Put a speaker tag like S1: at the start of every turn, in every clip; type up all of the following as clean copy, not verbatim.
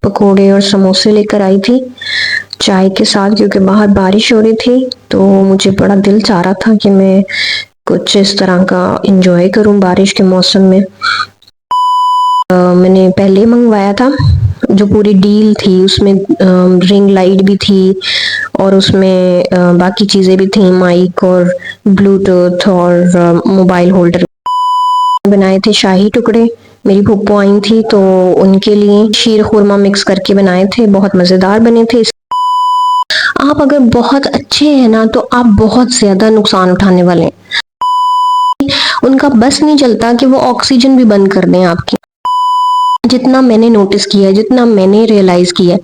S1: पकोड़े और समोसे लेकर आई थी चाय के साथ, क्योंकि बाहर बारिश हो रही थी। तो मुझे बड़ा दिल चाह रहा था कि मैं कुछ इस तरह का एंजॉय करूं बारिश के मौसम में। मैंने पहले मंगवाया था, जो पूरी डील थी उसमें रिंग लाइट भी थी और उसमें बाकी चीज़ें भी थी, माइक और ब्लूटूथ और मोबाइल होल्डर। बनाए थे शाही टुकड़े, मेरी फूफो आई थी तो उनके लिए शीर खुरमा मिक्स करके बनाए थे, बहुत मज़ेदार बने थे। आप अगर बहुत अच्छे हैं ना तो आप बहुत ज़्यादा नुकसान उठाने वाले हैं। उनका बस नहीं चलता कि वो ऑक्सीजन भी बंद कर दें आपकी। जितना मैंने नोटिस किया है, जितना मैंने रियलाइज किया है,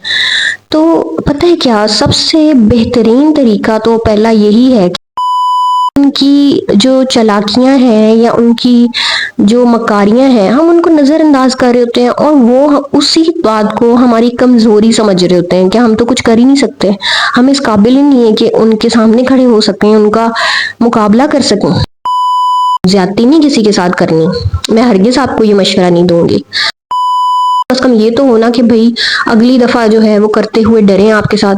S1: तो पता है क्या, सबसे बेहतरीन तरीका तो पहला यही है कि उनकी जो चालाकियां हैं या उनकी जो मकारियां हैं, हम उनको नज़रअंदाज कर रहे होते हैं और वो उसी बात को हमारी कमज़ोरी समझ रहे होते हैं कि हम तो कुछ कर ही नहीं सकते, हम इस काबिल ही नहीं है कि उनके सामने खड़े हो सकें, उनका मुकाबला कर सकें। ज्यादती नहीं किसी के साथ करनी, मैं हरगिज़ आपको ये मशवरा नहीं दूंगी। कम से कम ये तो होना कि भाई अगली दफ़ा जो है वो करते हुए डरें आपके साथ।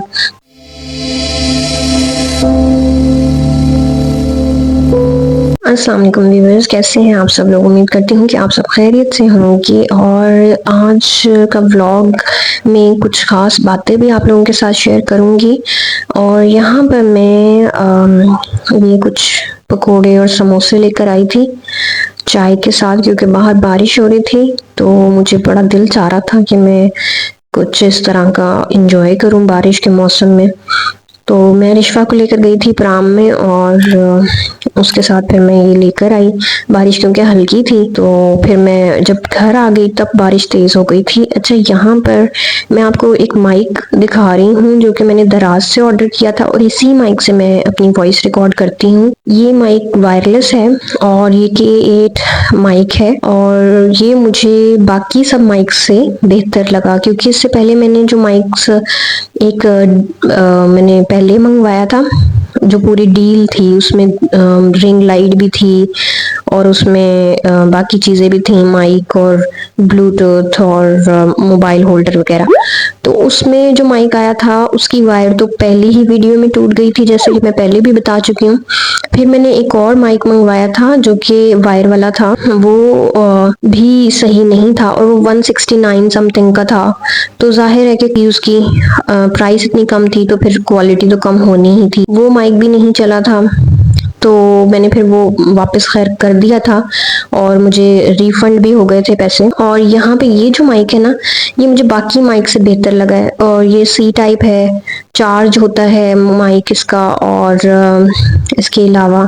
S1: अस्सलाम वालेकुम व्यूअर्स, कैसे हैं आप सब लोग? उम्मीद करती हूँ कि आप सब खैरियत से होंगे। और आज का व्लॉग में कुछ ख़ास बातें भी आप लोगों के साथ शेयर करूँगी। और यहाँ पर मैं ये कुछ पकोड़े और समोसे लेकर आई थी चाय के साथ, क्योंकि बाहर बारिश हो रही थी। तो मुझे बड़ा दिल चाह रहा था कि मैं कुछ इस तरह का एंजॉय करूं बारिश के मौसम में। तो मैं रिश्वा को लेकर गई थी प्राम में और उसके साथ फिर मैं ये लेकर आई। बारिश क्योंकि हल्की थी, तो फिर मैं जब घर आ गई तब बारिश तेज़ हो गई थी। अच्छा, यहाँ पर मैं आपको एक माइक दिखा रही हूँ जो कि मैंने दराज से ऑर्डर किया था और इसी माइक से मैं अपनी वॉइस रिकॉर्ड करती हूँ। ये माइक वायरलेस है और ये K8 माइक है और ये मुझे बाकी सब माइक से बेहतर लगा, क्योंकि इससे पहले मैंने जो माइक्स एक मैंने पहले मंगवाया था, जो पूरी डील थी उसमें रिंग लाइट भी थी और उसमें बाकी चीज़ें भी थी, माइक और ब्लूटूथ और मोबाइल होल्डर वगैरह। तो उसमें जो माइक आया था उसकी वायर तो पहली ही वीडियो में टूट गई थी, जैसे कि मैं पहले भी बता चुकी हूँ। फिर मैंने एक और माइक मंगवाया था जो कि वायर वाला था, वो भी सही नहीं था और वो 169 समथिंग का था। तो जाहिर है कि उसकी प्राइस इतनी कम थी तो फिर क्वालिटी तो कम होनी ही थी। वो माइक भी नहीं चला था, तो मैंने फिर वो वापस खैर कर दिया था और मुझे रिफंड भी हो गए थे पैसे। और यहाँ पे ये जो माइक है ना, ये मुझे बाकी माइक से बेहतर लगा है और ये C टाइप है, चार्ज होता है माइक इसका और इसके अलावा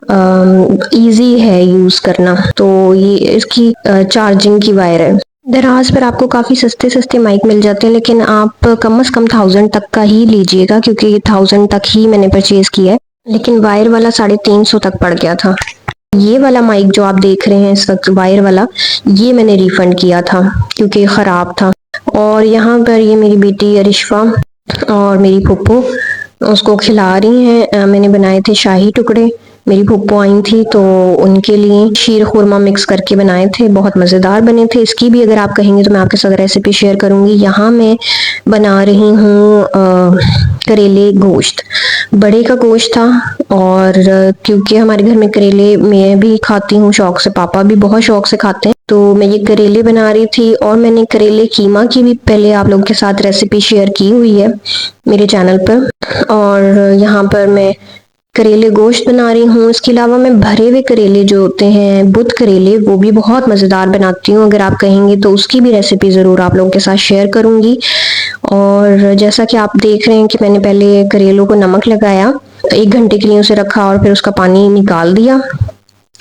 S1: इजी है यूज़ करना। तो ये इसकी चार्जिंग की वायर है। दराज पर आपको काफ़ी सस्ते सस्ते माइक मिल जाते हैं, लेकिन आप कम से कम 1000 तक का ही लीजिएगा, क्योंकि ये 1000 तक ही मैंने परचेज़ किया है। लेकिन वायर वाला 350 तक पड़ गया था। ये वाला माइक जो आप देख रहे हैं इस वक्त, वायर वाला, ये मैंने रिफंड किया था क्योंकि ख़राब था। और यहाँ पर ये मेरी बेटी अरिशवा और मेरी फूफो उसको खिला रही हैं। मैंने बनाए थे शाही टुकड़े, मेरी फूफो आई थी तो उनके लिए शीर खुरमा मिक्स करके बनाए थे, बहुत मज़ेदार बने थे। इसकी भी अगर आप कहेंगे तो मैं आपके साथ रेसिपी शेयर करूँगी। यहाँ मैं बना रही हूँ करेले गोश्त, बड़े का गोश्त था। और क्योंकि हमारे घर में करेले मैं भी खाती हूँ शौक से, पापा भी बहुत शौक से खाते हैं, तो मैं ये करेले बना रही थी। और मैंने करेले कीमा की भी पहले आप लोगों के साथ रेसिपी शेयर की हुई है मेरे चैनल पर। और यहाँ पर मैं करेले गोश्त बना रही हूँ। इसके अलावा मैं भरे हुए करेले जो होते हैं, बुध करेले, वो भी बहुत मज़ेदार बनाती हूँ। अगर आप कहेंगे तो उसकी भी रेसिपी ज़रूर आप लोगों के साथ शेयर करूँगी। और जैसा कि आप देख रहे हैं कि मैंने पहले करेलों को नमक लगाया, 1 घंटे के लिए उसे रखा और फिर उसका पानी निकाल दिया।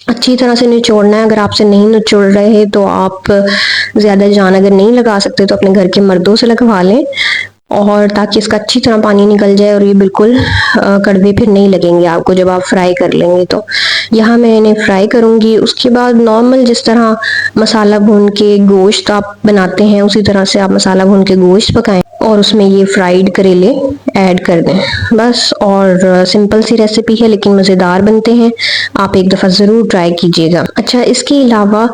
S1: अच्छी तरह से निचोड़ना है, अगर आपसे नहीं निचोड़ रहे तो आप ज़्यादा जान अगर नहीं लगा सकते तो अपने घर के मर्दों से लगवा लें, और ताकि इसका अच्छी तरह पानी निकल जाए और ये बिल्कुल कड़वे फिर नहीं लगेंगे आपको जब आप फ्राई कर लेंगे। तो यहाँ मैं इन्हें फ्राई करूँगी। उसके बाद नॉर्मल जिस तरह मसाला भून के गोश्त आप बनाते हैं उसी तरह से आप मसाला भून के गोश्त पकाएं और उसमें ये फ्राइड करेले ऐड कर दें बस। और सिंपल सी रेसिपी है लेकिन मज़ेदार बनते हैं, आप एक दफ़ा ज़रूर ट्राई कीजिएगा। अच्छा, इसके अलावा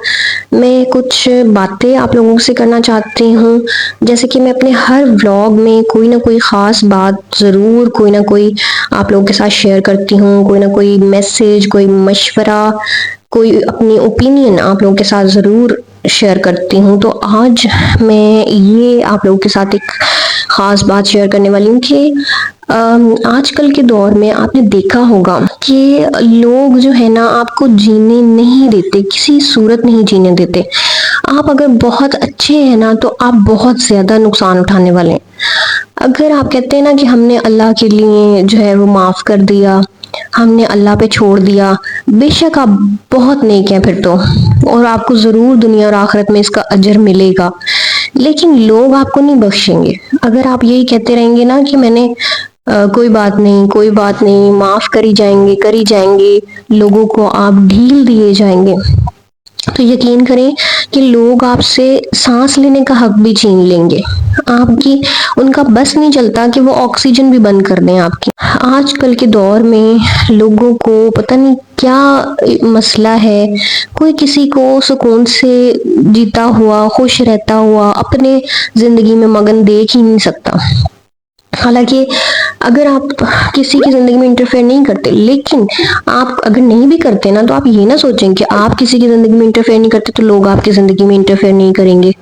S1: मैं कुछ बातें आप लोगों से करना चाहती हूँ, जैसे कि मैं अपने हर व्लॉग में कोई ना कोई ख़ास बात ज़रूर कोई ना कोई आप लोगों के साथ शेयर करती हूँ, कोई ना कोई मैसेज, कोई मशवरा, कोई अपनी ओपिनियन आप लोगों के साथ ज़रूर शेयर करती हूँ। तो आज मैं ये आप लोगों के साथ एक ख़ास बात शेयर करने वाली हूँ कि आजकल के दौर में आपने देखा होगा कि लोग जो है ना आपको जीने नहीं देते, किसी सूरत नहीं जीने देते। आप अगर बहुत अच्छे हैं ना तो आप बहुत ज़्यादा नुकसान उठाने वाले हैं। अगर आप कहते हैं ना कि हमने अल्लाह के लिए जो है वो माफ़ कर दिया, हमने अल्लाह पे छोड़ दिया, बेशक आप बहुत नेक हैं फिर तो, और आपको ज़रूर दुनिया और आखिरत में इसका अजर मिलेगा। लेकिन लोग आपको नहीं बख्शेंगे। अगर आप यही कहते रहेंगे ना कि मैंने कोई बात नहीं, कोई बात नहीं, माफ़ करी जाएंगे, लोगों को आप ढील दिए जाएंगे, तो यकीन करें कि लोग आपसे सांस लेने का हक भी छीन लेंगे। आपकी उनका बस नहीं चलता कि वो ऑक्सीजन भी बंद कर दें आपकी। आजकल के दौर में लोगों को पता नहीं क्या मसला है, कोई किसी को सुकून से जीता हुआ, खुश रहता हुआ अपने जिंदगी में मगन देख ही नहीं सकता। हालांकि अगर आप किसी की ज़िंदगी में इंटरफेयर नहीं करते, लेकिन आप अगर नहीं भी करते ना तो आप ये ना सोचें कि आप किसी की ज़िंदगी में इंटरफेयर नहीं करते तो लोग आपकी ज़िंदगी में इंटरफेयर नहीं करेंगे।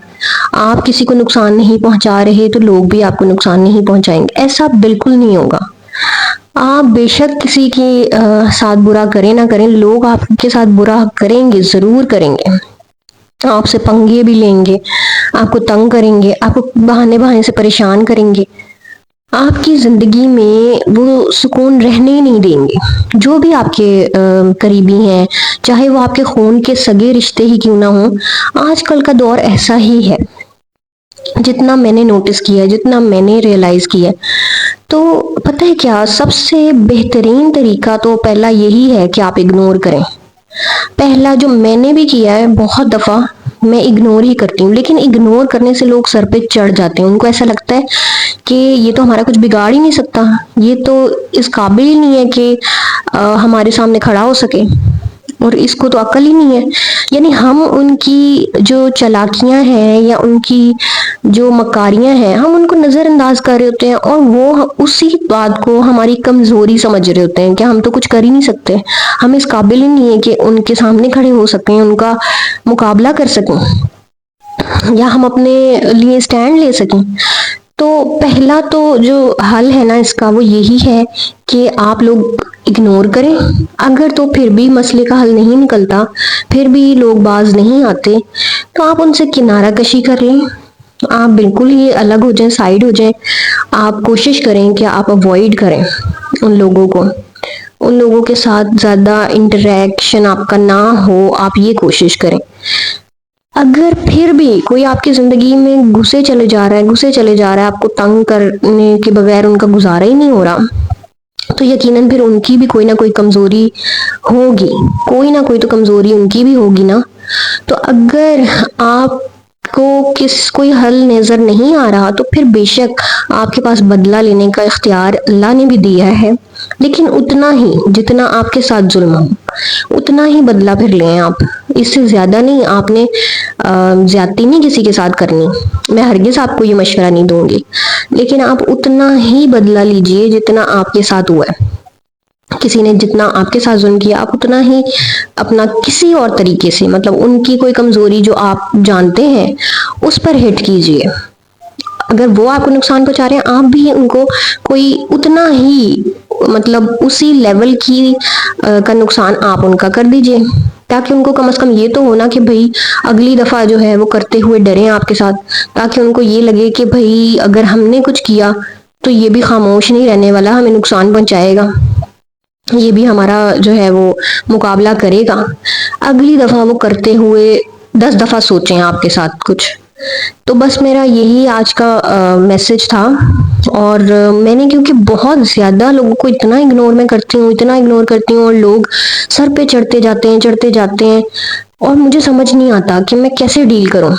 S1: आप किसी को नुकसान नहीं पहुंचा रहे तो लोग भी आपको नुकसान नहीं पहुंचाएंगे। ऐसा बिल्कुल नहीं होगा। आप बेशक किसी के साथ बुरा करें ना करें, लोग आपके साथ बुरा करेंगे, ज़रूर करेंगे। आपसे पंगे भी लेंगे, आपको तंग करेंगे, आपको बहाने बहाने से परेशान करेंगे, आपकी ज़िंदगी में वो सुकून रहने ही नहीं देंगे। जो भी आपके करीबी हैं, चाहे वो आपके खून के सगे रिश्ते ही क्यों ना हों, आजकल का दौर ऐसा ही है। जितना मैंने नोटिस किया है, जितना मैंने रियलाइज किया है, तो पता है क्या, सबसे बेहतरीन तरीका तो पहला यही है कि आप इग्नोर करें। पहला जो मैंने भी किया है, बहुत दफ़ा मैं इग्नोर ही करती हूँ, लेकिन इग्नोर करने से लोग सर पे चढ़ जाते हैं। उनको ऐसा लगता है कि ये तो हमारा कुछ बिगाड़ ही नहीं सकता, ये तो इस काबिल ही नहीं है कि हमारे सामने खड़ा हो सके, और इसको तो अक्ल ही नहीं है। यानी हम उनकी जो चालाकियां हैं या उनकी जो मकारियां हैं, हम उनको नज़रअंदाज कर रहे होते हैं और वो उसी बात को हमारी कमज़ोरी समझ रहे होते हैं कि हम तो कुछ कर ही नहीं सकते, हम इस काबिल ही नहीं है कि उनके सामने खड़े हो सकें, उनका मुकाबला कर सकें या हम अपने लिए स्टैंड ले सकें। तो पहला तो जो हल है ना इसका, वो यही है कि आप लोग इग्नोर करें। अगर तो फिर भी मसले का हल नहीं निकलता, फिर भी लोग बाज नहीं आते, तो आप उनसे किनारा कशी कर लें। आप बिल्कुल ही अलग हो जाएं, साइड हो जाएं। आप कोशिश करें कि आप अवॉइड करें उन लोगों को, उन लोगों के साथ ज़्यादा इंटरेक्शन आपका ना हो, आप ये कोशिश करें। अगर फिर भी कोई आपकी ज़िंदगी में घुसे चले जा रहा है, घुसे चले जा रहा है, आपको तंग करने के बगैर उनका गुजारा ही नहीं हो रहा, तो यकीनन फिर उनकी भी कोई ना कोई कमज़ोरी होगी, कोई ना कोई तो कमज़ोरी उनकी भी होगी ना। तो अगर आपको कोई हल नज़र नहीं आ रहा तो फिर बेशक आपके पास बदला लेने का इख्तियार अल्लाह ने भी दिया है, लेकिन उतना ही जितना आपके साथ जुल्म हो उतना ही बदला फिर लें आप, इससे ज़्यादा नहीं। आपने ज्यादती नहीं किसी के साथ करनी, मैं हरगिज़ आपको ये मशवरा नहीं दूंगी, लेकिन आप उतना ही बदला लीजिए जितना आपके साथ हुआ है। किसी ने जितना आपके साथ जुल्म किया, आप उतना ही अपना किसी और तरीके से, मतलब उनकी कोई कमज़ोरी जो आप जानते हैं उस पर हिट कीजिए। अगर वो आपको नुकसान पहुंचा रहे हैं, आप भी उनको कोई उतना ही, मतलब उसी लेवल की का नुकसान आप उनका कर दीजिए, ताकि उनको कम से कम ये तो हो ना कि भाई अगली दफ़ा जो है वो करते हुए डरें आपके साथ, ताकि उनको ये लगे कि भाई अगर हमने कुछ किया तो ये भी खामोश नहीं रहने वाला, हमें नुकसान पहुंचाएगा, ये भी हमारा जो है वो मुकाबला करेगा। अगली दफ़ा वो करते हुए 10 दफ़ा सोचें आपके साथ कुछ, तो बस मेरा यही आज का मैसेज था। और मैंने क्योंकि बहुत ज़्यादा लोगों को इतना इग्नोर मैं करती हूँ, इतना इग्नोर करती हूँ, और लोग सर पे चढ़ते जाते हैं, और मुझे समझ नहीं आता कि मैं कैसे डील करूँ।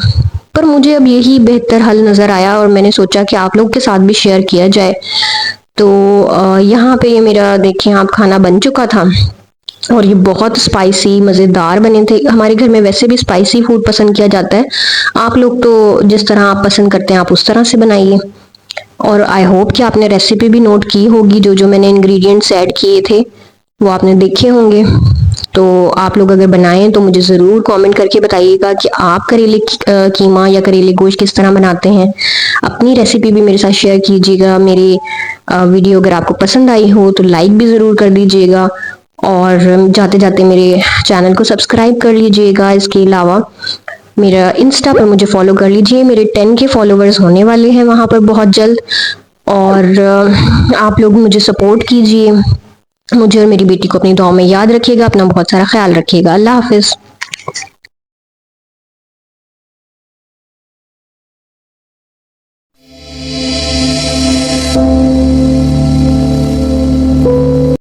S1: पर मुझे अब यही बेहतर हल नज़र आया और मैंने सोचा कि आप लोग के साथ भी शेयर किया जाए। तो यहाँ पे ये मेरा देखिए आप खाना बन चुका था, और ये बहुत स्पाइसी मज़ेदार बने थे। हमारे घर में वैसे भी स्पाइसी फूड पसंद किया जाता है। आप लोग तो जिस तरह आप पसंद करते हैं आप उस तरह से बनाइए। और आई होप कि आपने रेसिपी भी नोट की होगी, जो जो मैंने इंग्रेडिएंट्स ऐड किए थे वो आपने देखे होंगे। तो आप लोग अगर बनाएं तो मुझे ज़रूर कमेंट करके बताइएगा कि आप करेले कीमा या करेले गोश्त किस तरह बनाते हैं। अपनी रेसिपी भी मेरे साथ शेयर कीजिएगा। मेरी वीडियो अगर आपको पसंद आई हो तो लाइक भी ज़रूर कर दीजिएगा, और जाते जाते मेरे चैनल को सब्सक्राइब कर लीजिएगा। इसके अलावा मेरा इंस्टा पर मुझे फॉलो कर लीजिए, मेरे 10 के फॉलोवर्स होने वाले हैं वहाँ पर बहुत जल्द। और आप लोग मुझे सपोर्ट कीजिए। मुझे और मेरी बेटी को अपनी दुआ में याद रखिएगा। अपना बहुत सारा ख्याल रखिएगा। अल्लाह हाफिज़।